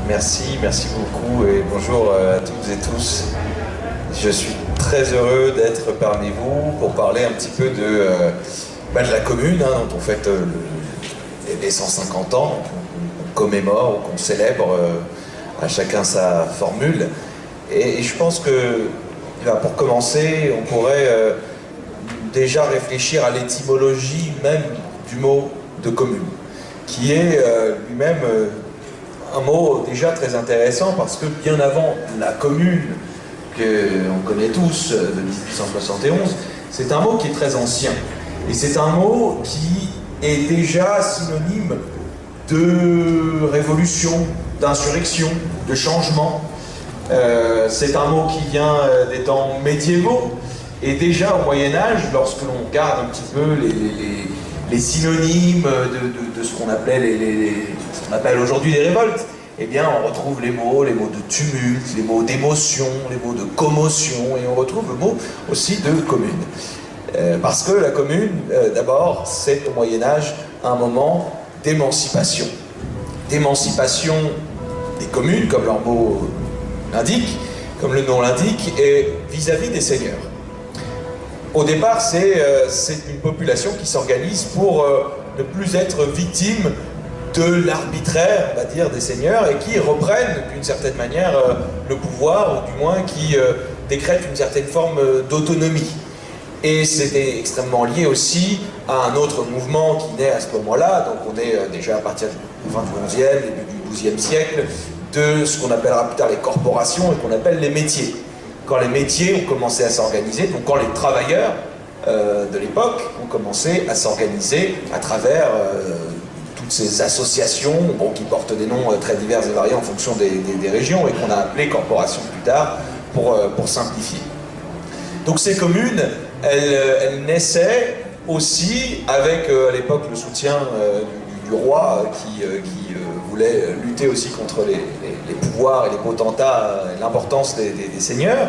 Merci beaucoup et bonjour à toutes et tous. Je suis très heureux d'être parmi vous pour parler un petit peu de la commune, dont on fête les 150 ans, qu'on commémore ou qu'on célèbre, à chacun sa formule. Et je pense que, pour commencer, on pourrait déjà réfléchir à l'étymologie même du mot de commune, qui est lui-même un mot déjà très intéressant parce que bien avant la commune, qu'on connaît tous, de 1871, c'est un mot qui est très ancien. Et c'est un mot qui est déjà synonyme de révolution, d'insurrection, de changement. C'est un mot qui vient des temps médiévaux. Et déjà au Moyen-Âge, lorsque l'on regarde un petit peu les synonymes de ce qu'on appelait ce qu'on appelle aujourd'hui les révoltes, eh bien on retrouve les mots de tumulte, les mots d'émotion, les mots de commotion, et on retrouve le mot aussi de commune. Parce que la commune, d'abord, c'est au Moyen-Âge un moment d'émancipation. D'émancipation des communes, comme leur mot l'indique, comme le nom l'indique, et vis-à-vis des seigneurs. Au départ, c'est une population qui s'organise pour ne plus être victime de l'arbitraire, on va dire, des seigneurs, et qui reprennent d'une certaine manière le pouvoir, ou du moins qui décrètent une certaine forme d'autonomie. Et c'était extrêmement lié aussi à un autre mouvement qui naît à ce moment-là, donc on est déjà à partir du fin du XIe, début du XIIe siècle, de ce qu'on appellera plus tard les corporations et qu'on appelle les métiers. Quand les métiers ont commencé à s'organiser, donc quand les travailleurs de l'époque ont commencé à s'organiser à travers toutes ces associations, qui portent des noms très divers et variés en fonction des régions, et qu'on a appelé corporations plus tard pour simplifier. Donc ces communes, elles naissaient aussi avec à l'époque le soutien du roi qui voulait lutter aussi contre les pouvoirs et les potentats, l'importance des seigneurs,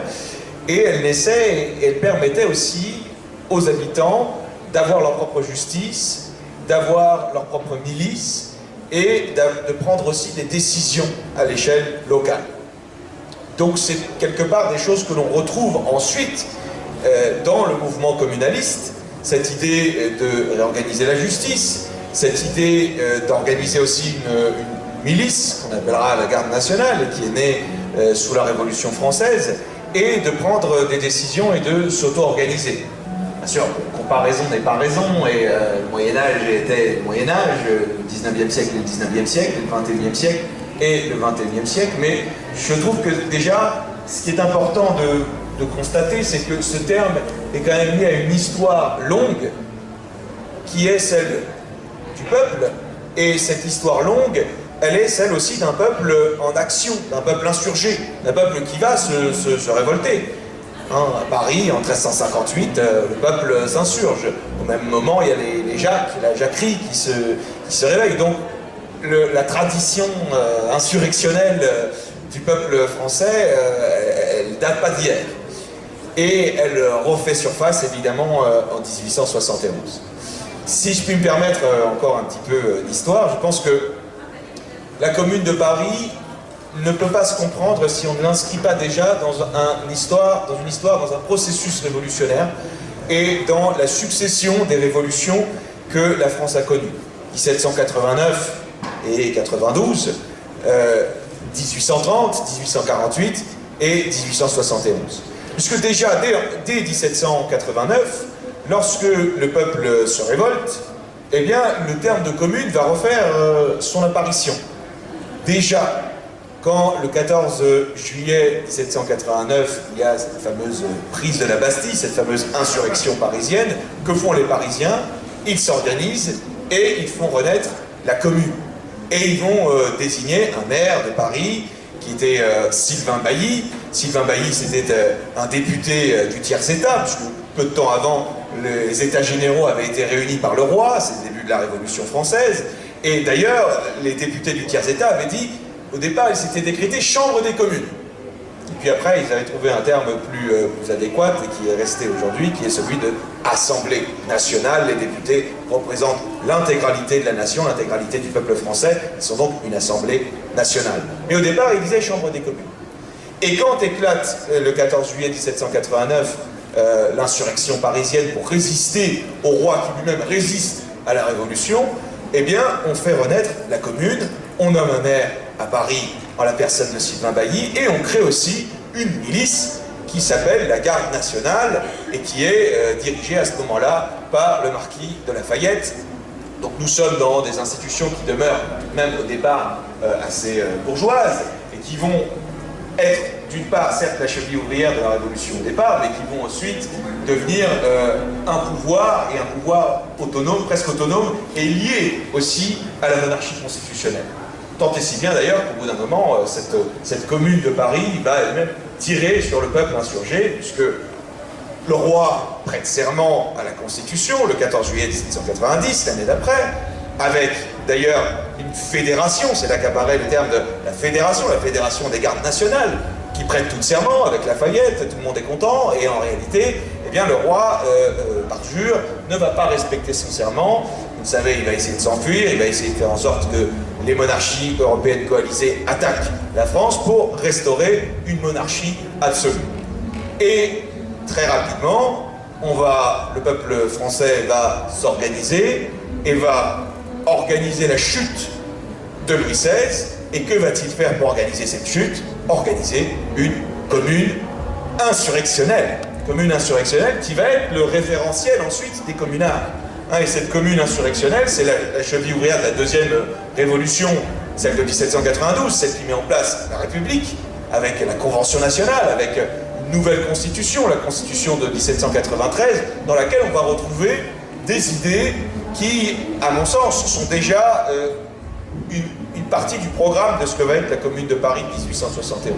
et elles naissaient et elles permettaient aussi aux habitants d'avoir leur propre justice, d'avoir leur propre milice et de prendre aussi des décisions à l'échelle locale. Donc c'est quelque part des choses que l'on retrouve ensuite dans le mouvement communaliste, cette idée de réorganiser la justice, cette idée d'organiser aussi une milice, qu'on appellera la garde nationale, qui est née sous la Révolution française, et de prendre des décisions et de s'auto-organiser. Bien sûr, comparaison n'est pas raison, et le Moyen-Âge était le Moyen-Âge, le 19e siècle et le 19e siècle, le 21e siècle et le 21e siècle, mais je trouve que déjà, ce qui est important de constater, c'est que ce terme est quand même lié à une histoire longue, qui est celle du peuple, et cette histoire longue, elle est celle aussi d'un peuple en action, d'un peuple insurgé, d'un peuple qui va se révolter. À Paris, en 1358, le peuple s'insurge. Au même moment, il y a la jacquerie qui se réveille. Donc, la tradition insurrectionnelle du peuple français, elle date pas d'hier. Et elle refait surface, évidemment, en 1871. Si je puis me permettre encore un petit peu d'histoire, je pense que la Commune de Paris ne peut pas se comprendre si on ne l'inscrit pas déjà dans une histoire, dans un processus révolutionnaire et dans la succession des révolutions que la France a connues. 1789 et 92, 1830, 1848 et 1871. Puisque déjà, dès 1789, lorsque le peuple se révolte, eh bien, le terme de commune va refaire son apparition. Déjà, quand le 14 juillet 1789, il y a cette fameuse prise de la Bastille, cette fameuse insurrection parisienne, que font les Parisiens? Ils s'organisent et ils font renaître la commune. Et ils vont désigner un maire de Paris, qui était Sylvain Bailly. Sylvain Bailly, c'était un député du tiers-état, puisque peu de temps avant, les États généraux avaient été réunis par le roi, c'est le début de la Révolution française. Et d'ailleurs, les députés du tiers-état avaient dit, au départ, ils s'étaient décrétés chambre des communes. Et puis après, ils avaient trouvé un terme plus adéquat et qui est resté aujourd'hui, qui est celui de Assemblée nationale. Les députés représentent l'intégralité de la nation, l'intégralité du peuple français. Ils sont donc une Assemblée nationale. Mais au départ, ils disaient Chambre des communes. Et quand éclate le 14 juillet 1789 l'insurrection parisienne pour résister au roi qui lui-même résiste à la Révolution, eh bien, on fait renaître la commune, on nomme un maire à Paris en la personne de Sylvain Bailly, et on crée aussi une milice qui s'appelle la Garde nationale et qui est dirigée à ce moment-là par le marquis de Lafayette. Donc nous sommes dans des institutions qui demeurent, même au départ, assez bourgeoises, et qui vont être, d'une part, certes, la cheville ouvrière de la Révolution au départ, mais qui vont ensuite devenir un pouvoir, et un pouvoir autonome, presque autonome, et lié aussi à la monarchie constitutionnelle. Tant et si bien d'ailleurs qu'au bout d'un moment, cette commune de Paris va elle-même tirer sur le peuple insurgé, puisque le roi prête serment à la Constitution le 14 juillet 1790, l'année d'après, avec d'ailleurs une fédération, c'est là qu'apparaît le terme de la fédération des gardes nationales, qui prête tout serment avec Lafayette, tout le monde est content, et en réalité, eh bien, le roi, par jure, ne va pas respecter son serment. Vous le savez, il va essayer de s'enfuir, il va essayer de faire en sorte que les monarchies européennes coalisées attaquent la France pour restaurer une monarchie absolue. Et très rapidement, le peuple français va s'organiser et va organiser la chute de Louis XVI. Et que va-t-il faire pour organiser cette chute? Organiser une commune insurrectionnelle. Commune insurrectionnelle qui va être le référentiel ensuite des communards. Et cette commune insurrectionnelle, c'est la cheville ouvrière de la deuxième révolution, celle de 1792, celle qui met en place la République, avec la Convention nationale, avec une nouvelle constitution, la constitution de 1793, dans laquelle on va retrouver des idées qui, à mon sens, sont déjà une partie du programme de ce que va être la Commune de Paris de 1871.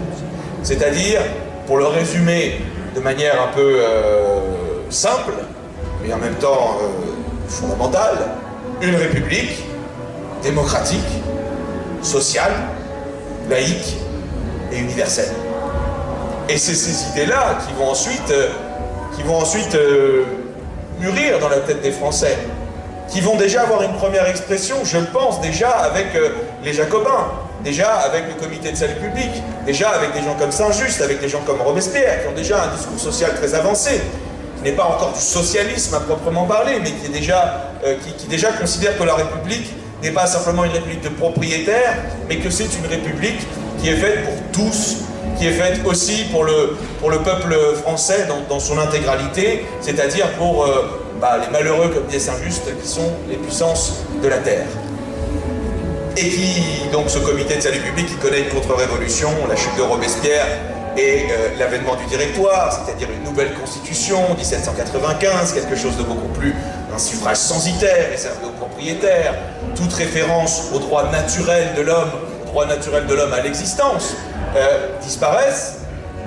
C'est-à-dire, pour le résumer de manière un peu simple, mais en même temps fondamentale, une république démocratique, sociale, laïque et universelle. Et c'est ces idées-là qui vont ensuite mûrir dans la tête des Français, qui vont déjà avoir une première expression, je pense, déjà avec les Jacobins, déjà avec le Comité de salut public, déjà avec des gens comme Saint-Just, avec des gens comme Robespierre, qui ont déjà un discours social très avancé, qui n'est pas encore du socialisme à proprement parler, mais qui déjà considère que la République n'est pas simplement une république de propriétaires, mais que c'est une république qui est faite pour tous, qui est faite aussi pour le peuple français dans son intégralité, c'est-à-dire pour les malheureux, comme disait Saint-Just, qui sont les puissances de la terre. Et qui, donc, ce comité de salut public, qui connaît une contre-révolution, la chute de Robespierre et l'avènement du Directoire, c'est-à-dire une nouvelle constitution, 1795, quelque chose de beaucoup plus, un suffrage censitaire réservé aux propriétaires, toute référence au droit naturel de l'homme, à l'existence, disparaissent.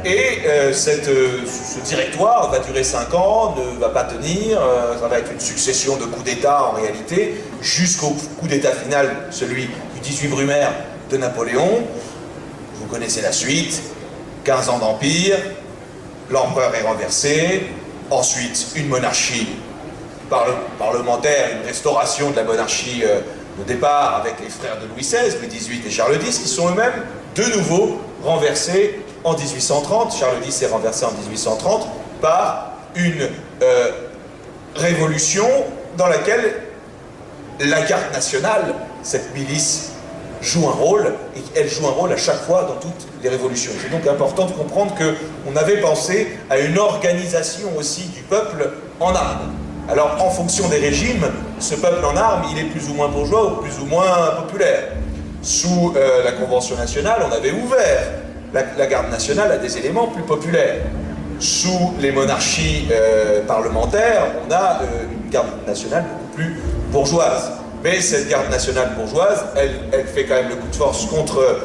Et ce directoire va durer 5 ans, ne va pas tenir, ça va être une succession de coups d'État en réalité, jusqu'au coup d'État final, celui du 18 Brumaire de Napoléon. Vous connaissez la suite, 15 ans d'empire, l'empereur est renversé, ensuite une monarchie parlementaire, une restauration de la monarchie de départ avec les frères de Louis XVI, Louis XVIII et Charles X, qui sont eux-mêmes de nouveau renversés en 1830, Charles X est renversé en 1830 par une révolution dans laquelle la Garde nationale, cette milice, joue un rôle, et elle joue un rôle à chaque fois dans toutes les révolutions. C'est donc important de comprendre qu'on avait pensé à une organisation aussi du peuple en armes. Alors, en fonction des régimes, ce peuple en armes, il est plus ou moins bourgeois ou plus ou moins populaire. Sous la Convention nationale, on avait ouvert la Garde nationale à des éléments plus populaires. Sous les monarchies parlementaires, on a une Garde nationale beaucoup plus bourgeoise. Mais cette Garde nationale bourgeoise, elle fait quand même le coup de force contre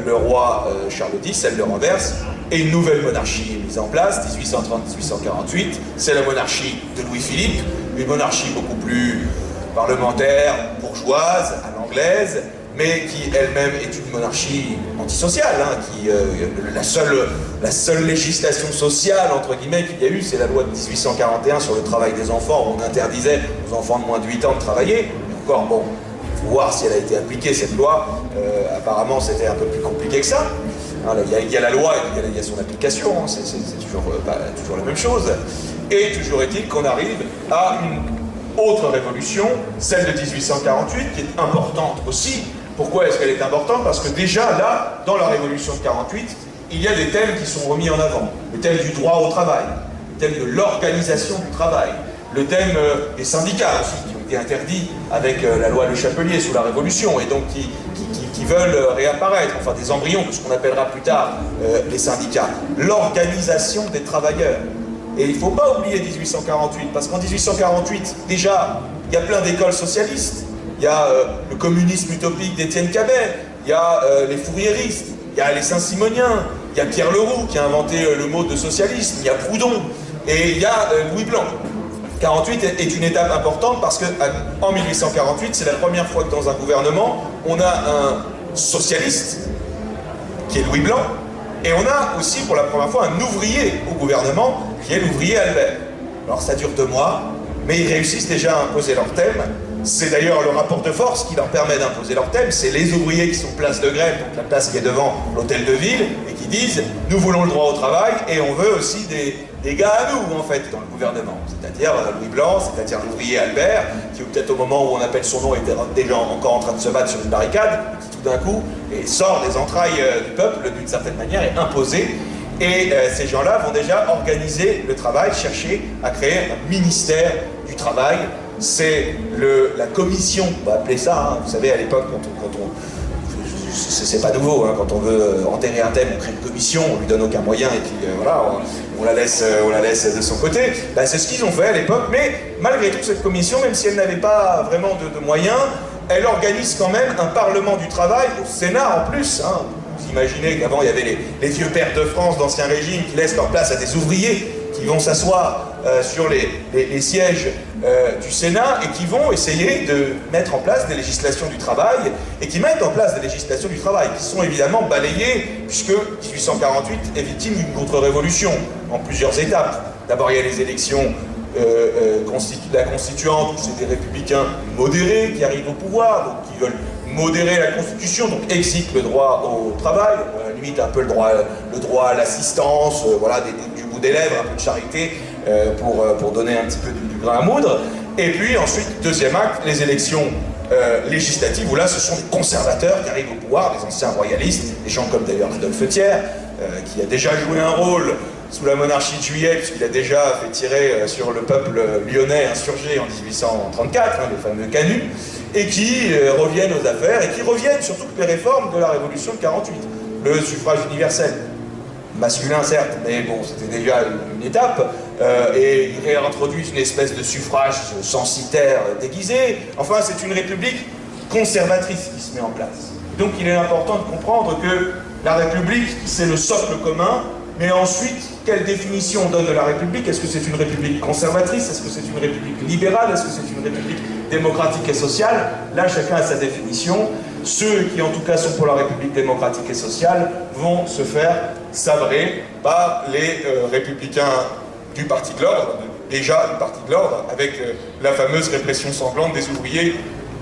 le roi Charles X, elle le renverse, et une nouvelle monarchie est mise en place, 1830-1848, c'est la monarchie de Louis-Philippe, une monarchie beaucoup plus parlementaire, bourgeoise, à l'anglaise, mais qui elle-même est une monarchie antisociale, hein, la seule législation sociale, entre guillemets, qu'il y a eu, c'est la loi de 1841 sur le travail des enfants, où on interdisait aux enfants de moins de 8 ans de travailler. Mais encore, bon, il faut voir si elle a été appliquée, cette loi. Apparemment, c'était un peu plus compliqué que ça. Il y a la loi et puis il y a son application, hein, c'est toujours la même chose. Et toujours est-il qu'on arrive à une autre révolution, celle de 1848, qui est importante aussi. Pourquoi est-ce qu'elle est importante? Parce que déjà, là, dans la Révolution de 48, il y a des thèmes qui sont remis en avant. Le thème du droit au travail, le thème de l'organisation du travail, le thème des syndicats aussi, qui ont été interdits avec la loi Le Chapelier sous la Révolution, et donc qui veulent réapparaître, enfin des embryons de ce qu'on appellera plus tard les syndicats. L'organisation des travailleurs. Et il ne faut pas oublier 1848, parce qu'en 1848, déjà, il y a plein d'écoles socialistes. Il y a le communisme utopique d'Étienne Cabet, il y a les fouriéristes, il y a les Saint-Simoniens, il y a Pierre Leroux qui a inventé le mot de socialisme, il y a Proudhon, et il y a Louis Blanc. 48 est une étape importante parce qu'en 1848, c'est la première fois que dans un gouvernement, on a un socialiste, qui est Louis Blanc, et on a aussi pour la première fois un ouvrier au gouvernement, qui est l'ouvrier Albert. Alors ça dure 2 mois, mais ils réussissent déjà à imposer leur thème. C'est d'ailleurs le rapport de force qui leur permet d'imposer leur thème. C'est les ouvriers qui sont place de grève, donc la place qui est devant l'hôtel de ville, et qui disent « Nous voulons le droit au travail et on veut aussi des gars à nous, en fait, dans le gouvernement. » C'est-à-dire Louis Blanc, c'est-à-dire l'ouvrier Albert, qui peut-être au moment où on appelle son nom était déjà encore en train de se battre sur une barricade, qui tout d'un coup sort des entrailles du peuple d'une certaine manière et imposé. Et ces gens-là vont déjà organiser le travail, chercher à créer un ministère du travail. C'est la commission, on va appeler ça, hein. Vous savez, à l'époque, c'est pas nouveau, hein, quand on veut enterrer un thème, on crée une commission, on lui donne aucun moyen, et puis voilà, on la laisse de son côté. Ben, c'est ce qu'ils ont fait à l'époque, mais malgré tout, cette commission, même si elle n'avait pas vraiment de moyens, elle organise quand même un parlement du travail, au Sénat en plus, hein. Vous imaginez qu'avant, il y avait les vieux pères de France d'Ancien Régime qui laissent leur place à des ouvriers qui vont s'asseoir sur les sièges du Sénat et qui vont essayer de mettre en place des législations du travail et qui mettent en place des législations du travail qui sont évidemment balayées puisque 1848 est victime d'une contre-révolution en plusieurs étapes. D'abord, il y a les élections la constituante où c'est des républicains modérés qui arrivent au pouvoir, donc qui veulent modérer la Constitution, donc exige le droit au travail, limite un peu le droit à l'assistance, voilà, du bout des lèvres, un peu de charité pour donner un petit peu du grain à moudre. Et puis ensuite, deuxième acte, les élections législatives, où là ce sont des conservateurs qui arrivent au pouvoir, des anciens royalistes, des gens comme d'ailleurs Adolphe Thiers, qui a déjà joué un rôle sous la monarchie de Juillet, puisqu'il a déjà fait tirer sur le peuple lyonnais insurgé en 1834, hein, les fameux canuts, et qui reviennent aux affaires, et qui reviennent surtout les réformes de la Révolution de 48. Le suffrage universel, masculin certes, mais bon, c'était déjà une étape, et ils réintroduisent une espèce de suffrage censitaire déguisé. Enfin, c'est une république conservatrice qui se met en place. Donc il est important de comprendre que la République, c'est le socle commun, mais ensuite, quelle définition on donne de la République? Est-ce que c'est une République conservatrice? Est-ce que c'est une République libérale? Est-ce que c'est une République démocratique et sociale? Là, chacun a sa définition. Ceux qui, en tout cas, sont pour la République démocratique et sociale vont se faire sabrer par les républicains du Parti de l'Ordre, déjà du Parti de l'Ordre, avec la fameuse répression sanglante des ouvriers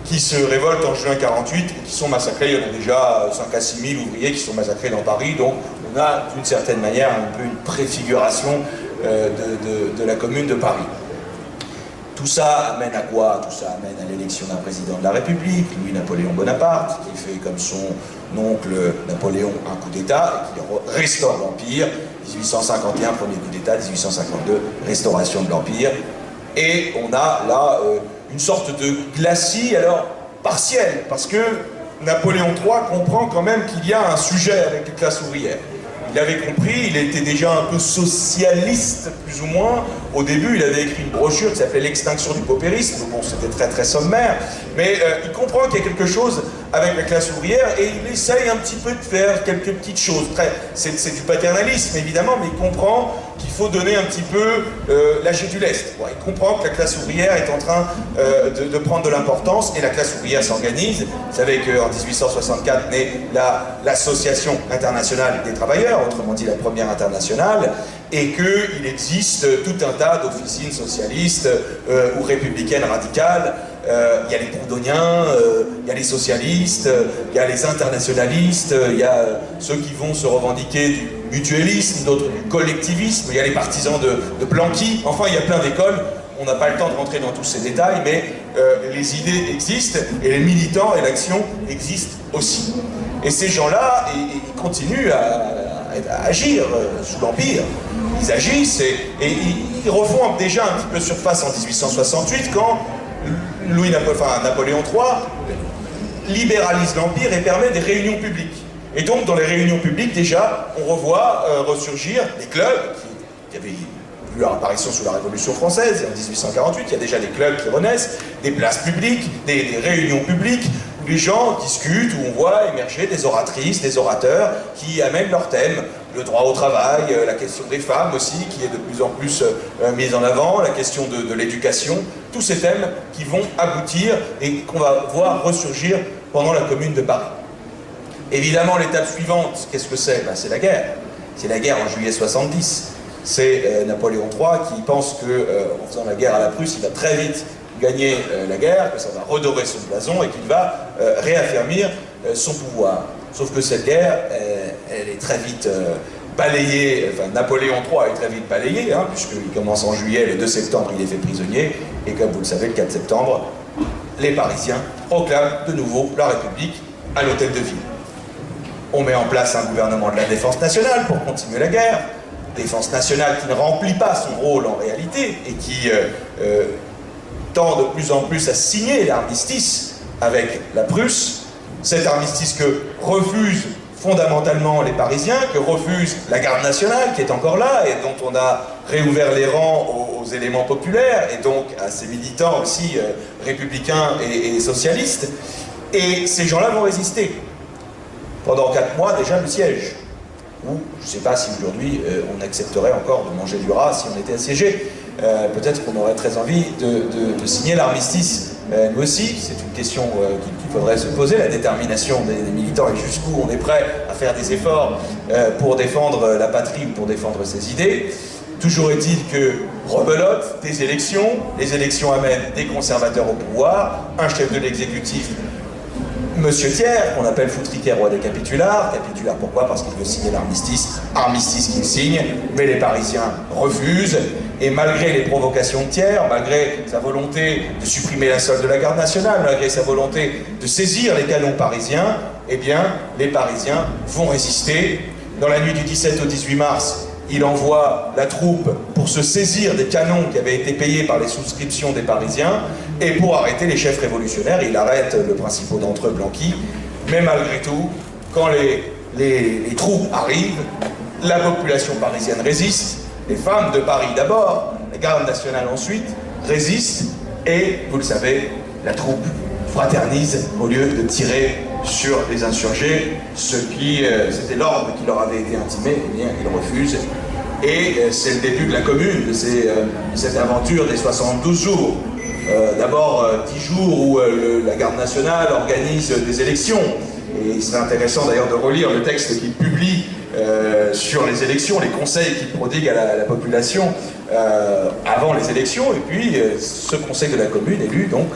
qui se révoltent en juin 48 et qui sont massacrés. Il y en a déjà 5 à 6 000 ouvriers qui sont massacrés dans Paris, donc on a d'une certaine manière un peu une préfiguration de la Commune de Paris. Tout ça amène à quoi? Tout ça amène à l'élection d'un président de la République, Louis-Napoléon Bonaparte, qui fait comme son oncle Napoléon un coup d'État et qui restaure l'Empire. 1851, premier coup d'État, 1852, restauration de l'Empire. Et on a là une sorte de glacis, alors partielle, parce que Napoléon III comprend quand même qu'il y a un sujet avec les classes ouvrières. Il avait compris, il était déjà un peu socialiste, plus ou moins. Au début, il avait écrit une brochure qui s'appelait « L'extinction du paupérisme ». Bon, c'était très très sommaire, mais il comprend qu'il y a quelque chose avec la classe ouvrière et il essaye un petit peu de faire quelques petites choses. C'est du paternalisme évidemment, mais il comprend qu'il faut donner un petit peu lâcher du lest. Bon, il comprend que la classe ouvrière est en train de prendre de l'importance et la classe ouvrière s'organise. Vous savez qu'en 1864 naît l'Association internationale des travailleurs, autrement dit la première internationale, et qu'il existe tout un tas d'officines socialistes ou républicaines radicales. Il y a les proudhoniens, il y a les socialistes, il y a les internationalistes, il y a ceux qui vont se revendiquer du mutualisme, d'autres du collectivisme, il y a les partisans de Blanqui, enfin il y a plein d'écoles. On n'a pas le temps de rentrer dans tous ces détails, mais les idées existent, et les militants et l'action existent aussi. Et ces gens-là, ils continuent à agir sous l'Empire. Ils agissent et ils refont déjà un petit peu surface en 1868 quand Napoléon III libéralise l'Empire et permet des réunions publiques. Et donc dans les réunions publiques déjà, on revoit ressurgir des clubs qui avaient vu leur apparition sous la Révolution française, en 1848, il y a déjà des clubs qui renaissent, des places publiques, des réunions publiques, où les gens discutent, où on voit émerger des oratrices, des orateurs qui amènent leurs thèmes, le droit au travail, la question des femmes aussi, qui est de plus en plus mise en avant, la question de l'éducation, tous ces thèmes qui vont aboutir et qu'on va voir ressurgir pendant la Commune de Paris. Évidemment, l'étape suivante, qu'est-ce que c'est? C'est la guerre. C'est la guerre en juillet 70. C'est Napoléon III qui pense qu'en faisant la guerre à la Prusse, il va très vite gagner la guerre, que ça va redorer son blason et qu'il va réaffirmer son pouvoir. Sauf que cette guerre, elle est très vite balayée, enfin Napoléon III est très vite balayé, hein, puisqu'il commence en juillet, le 2 septembre il est fait prisonnier, et comme vous le savez, le 4 septembre, les Parisiens proclament de nouveau la République à l'Hôtel de Ville. On met en place un gouvernement de la défense nationale pour continuer la guerre, défense nationale qui ne remplit pas son rôle en réalité, et qui tend de plus en plus à signer l'armistice avec la Prusse, cet armistice que refusent fondamentalement les Parisiens, que refuse la garde nationale qui est encore là et dont on a réouvert les rangs aux éléments populaires et donc à ces militants aussi républicains et socialistes. Et ces gens-là vont résister. Pendant 4 mois déjà le siège. Ou je ne sais pas si aujourd'hui on accepterait encore de manger du rat si on était assiégé. Peut-être qu'on aurait très envie de signer l'armistice. Nous aussi, c'est une question qu'il faudrait se poser, la détermination des militants et jusqu'où on est prêt à faire des efforts pour défendre la patrie ou pour défendre ses idées. Toujours est-il que rebelote des élections, les élections amènent des conservateurs au pouvoir, un chef de l'exécutif, Monsieur Thiers, qu'on appelle Foutriquet, roi des capitulars. Capitulars pourquoi? Parce qu'il veut signer l'armistice, armistice qu'il signe, mais les Parisiens refusent. Et malgré les provocations de Thiers, malgré sa volonté de supprimer la solde de la garde nationale, malgré sa volonté de saisir les canons parisiens, eh bien, les Parisiens vont résister. Dans la nuit du 17 au 18 mars, il envoie la troupe pour se saisir des canons qui avaient été payés par les souscriptions des Parisiens et pour arrêter les chefs révolutionnaires. Il arrête le principal d'entre eux, Blanqui. Mais malgré tout, quand les troupes arrivent, la population parisienne résiste, les femmes de Paris d'abord, la garde nationale ensuite, résistent et, vous le savez, la troupe fraternise au lieu de tirer sur les insurgés, c'était l'ordre qui leur avait été intimé, eh bien ils refusent. Et c'est le début de la Commune, de cette aventure des 72 jours. D'abord 10 jours où la garde nationale organise des élections. Et il serait intéressant d'ailleurs de relire le texte qu'il publie sur les élections, les conseils qu'il prodigue à la population avant les élections, et puis ce conseil de la Commune élu donc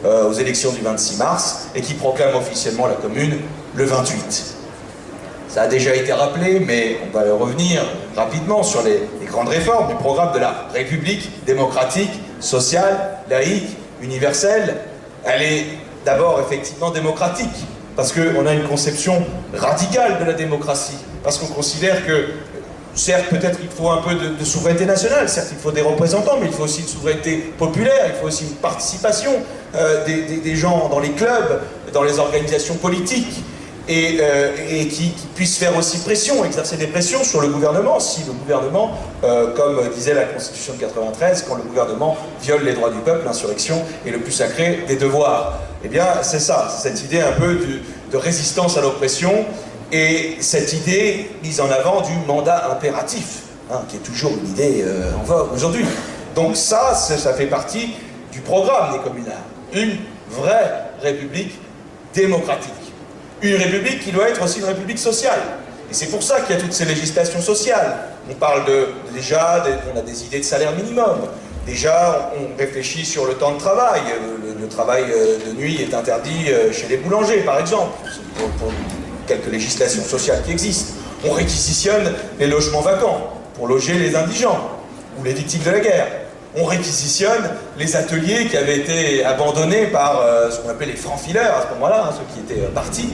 aux élections du 26 mars et qui proclame officiellement la Commune le 28. Ça a déjà été rappelé, mais on va revenir rapidement sur les grandes réformes du programme de la République démocratique, sociale, laïque, universelle. Elle est d'abord effectivement démocratique, parce qu'on a une conception radicale de la démocratie, parce qu'on considère que, certes, peut-être il faut un peu de souveraineté nationale, certes il faut des représentants, mais il faut aussi une souveraineté populaire, il faut aussi une participation des gens dans les clubs, dans les organisations politiques, et qui puissent faire aussi pression, exercer des pressions sur le gouvernement, si le gouvernement, comme disait la Constitution de 93, quand le gouvernement viole les droits du peuple, l'insurrection est le plus sacré des devoirs. Eh bien, c'est ça, cette idée un peu de résistance à l'oppression, et cette idée mise en avant du mandat impératif, hein, qui est toujours une idée en vogue aujourd'hui. Donc ça fait partie du programme des communards. Une vraie république démocratique. Une république qui doit être aussi une république sociale. Et c'est pour ça qu'il y a toutes ces législations sociales. On parle on a des idées de salaire minimum. Déjà, on réfléchit sur le temps de travail. Le travail de nuit est interdit chez les boulangers, par exemple, pour quelques législations sociales qui existent. On réquisitionne les logements vacants pour loger les indigents ou les victimes de la guerre. On réquisitionne les ateliers qui avaient été abandonnés par ce qu'on appelait les francs-fileurs à ce moment-là, hein, ceux qui étaient partis,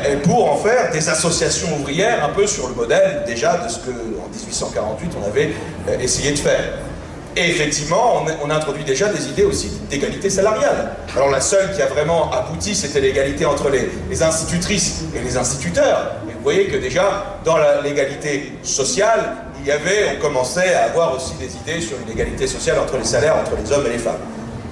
et pour en faire des associations ouvrières un peu sur le modèle déjà de ce qu'en 1848 on avait essayé de faire. Et effectivement, on a introduit déjà des idées aussi d'égalité salariale. Alors la seule qui a vraiment abouti, c'était l'égalité entre les institutrices et les instituteurs. Et vous voyez que déjà, dans l'égalité sociale, on commençait à avoir aussi des idées sur une égalité sociale entre les salaires, entre les hommes et les femmes.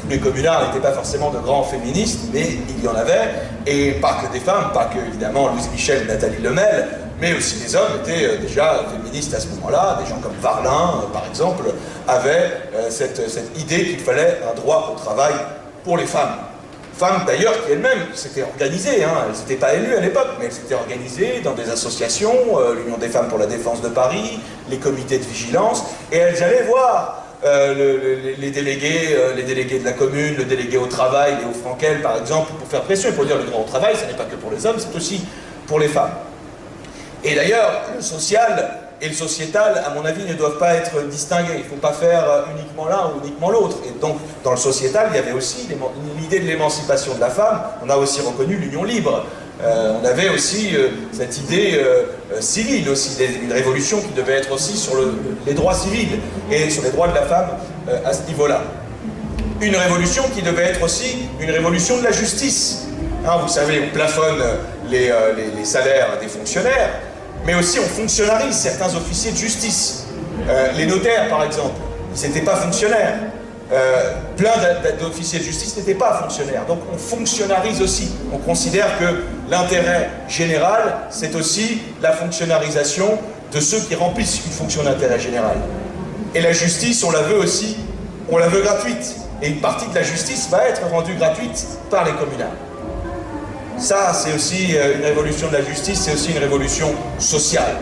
Tous les communards n'étaient pas forcément de grands féministes, mais il y en avait, et pas que des femmes, pas que évidemment Louise Michel, Nathalie Lemel, mais aussi les hommes étaient déjà féministes à ce moment-là. Des gens comme Varlin, par exemple, avaient cette idée qu'il fallait un droit au travail pour les femmes. Femmes d'ailleurs qui elles-mêmes s'étaient organisées, hein. Elles n'étaient pas élues à l'époque, mais elles s'étaient organisées dans des associations, l'Union des femmes pour la défense de Paris, les comités de vigilance, et elles allaient voir les délégués de la commune, le délégué au travail, Léo Frankel par exemple, pour faire pression, et pour dire le droit au travail, ce n'est pas que pour les hommes, c'est aussi pour les femmes. Et d'ailleurs, le social et le sociétal, à mon avis, ne doivent pas être distingués. Il ne faut pas faire uniquement l'un ou uniquement l'autre. Et donc, dans le sociétal, il y avait aussi l'idée de l'émancipation de la femme. On a aussi reconnu l'union libre. On avait aussi cette idée civile, aussi, une révolution qui devait être aussi sur les droits civils et sur les droits de la femme à ce niveau-là. Une révolution qui devait être aussi une révolution de la justice. Hein, vous savez, on plafonne les salaires des fonctionnaires, mais aussi on fonctionnalise certains officiers de justice. Les notaires, par exemple, ils n'étaient pas fonctionnaires. Plein d'officiers de justice n'étaient pas fonctionnaires. Donc on fonctionnarise aussi. On considère que l'intérêt général, c'est aussi la fonctionnarisation de ceux qui remplissent une fonction d'intérêt général. Et la justice, on la veut aussi, on la veut gratuite. Et une partie de la justice va être rendue gratuite par les communards. Ça, c'est aussi une révolution de la justice, c'est aussi une révolution sociale.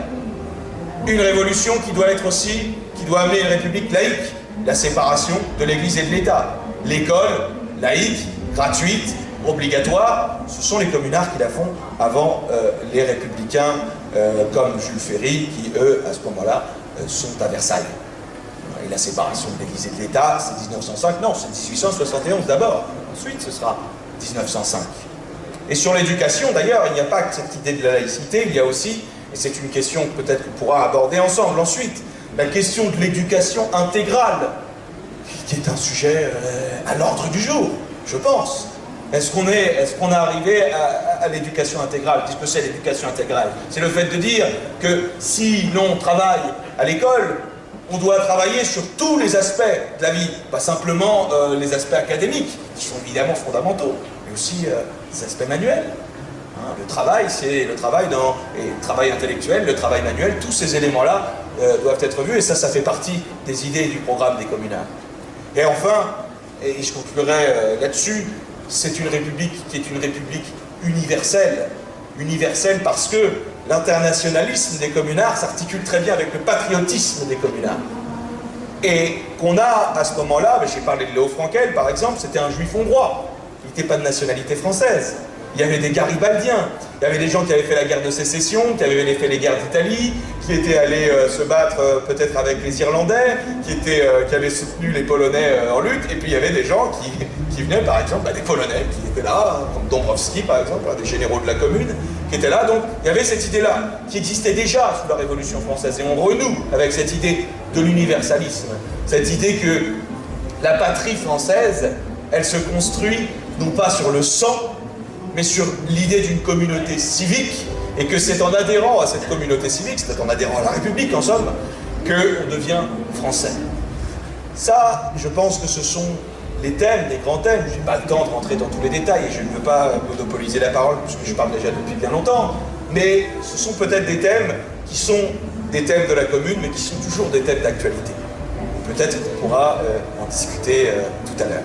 Une révolution qui doit amener une république laïque, la séparation de l'Église et de l'État. L'école, laïque, gratuite, obligatoire, ce sont les communards qui la font avant les républicains comme Jules Ferry, qui eux, à ce moment-là, sont à Versailles. Et la séparation de l'Église et de l'État, c'est 1905, non, c'est 1871 d'abord. Ensuite, ce sera 1905. Et sur l'éducation, d'ailleurs, il n'y a pas que cette idée de la laïcité, il y a aussi, et c'est une question que peut-être qu'on pourra aborder ensemble ensuite, la question de l'éducation intégrale, qui est un sujet à l'ordre du jour, je pense. Est-ce qu'on est arrivé à l'éducation intégrale? Qu'est-ce que c'est l'éducation intégrale? C'est le fait de dire que si l'on travaille à l'école, on doit travailler sur tous les aspects de la vie, pas simplement les aspects académiques, qui sont évidemment fondamentaux, mais aussi les aspects manuels. Hein, le travail, c'est le travail le travail intellectuel, le travail manuel, tous ces éléments-là doivent être vus, et ça fait partie des idées du programme des communards. Et enfin, et je conclurai là-dessus, c'est une république qui est une république universelle. Universelle parce que l'internationalisme des communards s'articule très bien avec le patriotisme des communards. Et qu'on a à ce moment-là, j'ai parlé de Léo Frankel par exemple, c'était un juif hongrois, il n'était pas de nationalité française. Il y avait des garibaldiens, il y avait des gens qui avaient fait la guerre de sécession, qui avaient fait les guerres d'Italie, qui étaient allés se battre peut-être avec les Irlandais, qui avaient soutenu les Polonais en lutte, et puis il y avait des gens qui venaient par exemple, des Polonais qui étaient là, comme Dombrowski par exemple, des généraux de la commune, qui étaient là. Donc il y avait cette idée-là, qui existait déjà sous la Révolution française, et on renoue avec cette idée de l'universalisme, cette idée que la patrie française, elle se construit non pas sur le sang, mais sur l'idée d'une communauté civique, et que c'est en adhérant à cette communauté civique, c'est en adhérant à la République en somme, qu'on devient français. Ça, je pense que ce sont les thèmes, les grands thèmes. Je n'ai pas le temps de rentrer dans tous les détails et je ne veux pas monopoliser la parole puisque je parle déjà depuis bien longtemps. Mais ce sont peut-être des thèmes qui sont des thèmes de la commune, mais qui sont toujours des thèmes d'actualité. Peut-être qu'on pourra en discuter tout à l'heure.